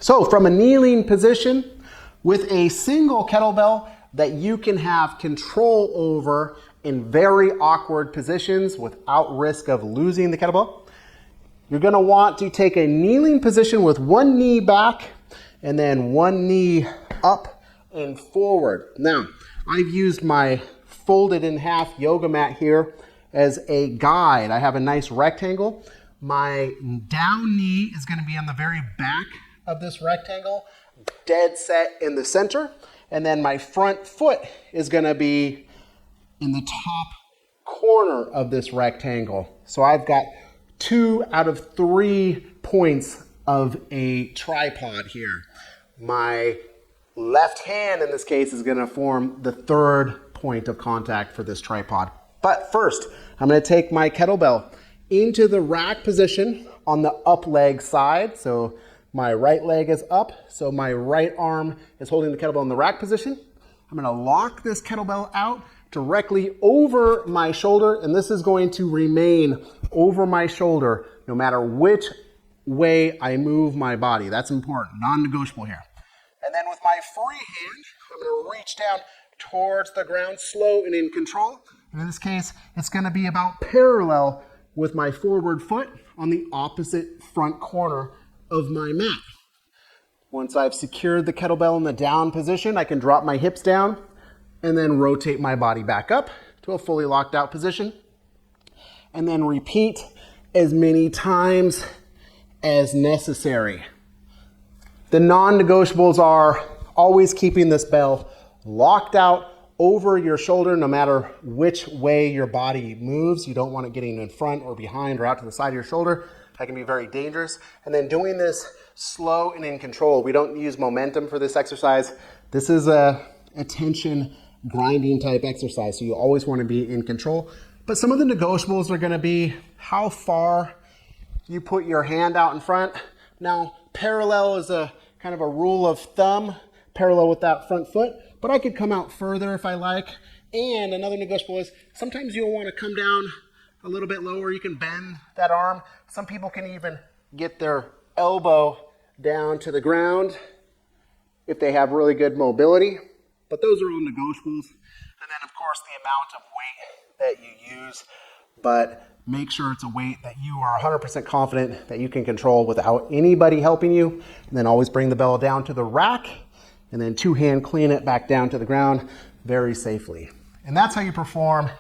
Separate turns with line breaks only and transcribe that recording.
So from a kneeling position with a single kettlebell that you can have control over in very awkward positions without risk of losing the kettlebell, you're going to want to take a kneeling position with one knee back and then one knee up and forward. Now, I've used my folded in half yoga mat here as a guide. I have a nice rectangle. My down knee is going to be on the very back of this rectangle, dead set in the center. And then my front foot is going to be in the top corner of this rectangle. So I've got 2 out of 3 points of a tripod here. My left hand in this case is going to form the 3rd point of contact for this tripod. But first, I'm going to take my kettlebell into the rack position on the up leg side. So my right leg is up, so my right arm is holding the kettlebell in the rack position. I'm going to lock this kettlebell out directly over my shoulder, and this is going to remain over my shoulder no matter which way I move my body. That's important, non-negotiable here. And then with my free hand, I'm going to reach down towards the ground, slow and in control. And in this case, it's going to be about parallel with my forward foot on the opposite front corner of my mat. Once I've secured the kettlebell in the down position, I can drop my hips down and then rotate my body back up to a fully locked out position. And then repeat as many times as necessary. The non-negotiables are always keeping this bell locked out over your shoulder no matter which way your body moves. You don't want it getting in front or behind or out to the side of your shoulder. That can be very dangerous. And then doing this slow and in control. We don't use momentum for this exercise. This is a tension grinding type exercise, so you always want to be in control. But some of the negotiables are going to be how far you put your hand out in front. Now, parallel is a kind of a rule of thumb, parallel with that front foot, but I could come out further if I like. And another negotiable is sometimes you'll want to come down a little bit lower. You can bend that arm. Some people can even get their elbow down to the ground if they have really good mobility. But those are all negotiables. And then, of course, the amount of weight that you use. But make sure it's a weight that you are 100% confident that you can control without anybody helping you. And then always bring the bell down to the rack and then 2-hand clean it back down to the ground very safely. And that's how you perform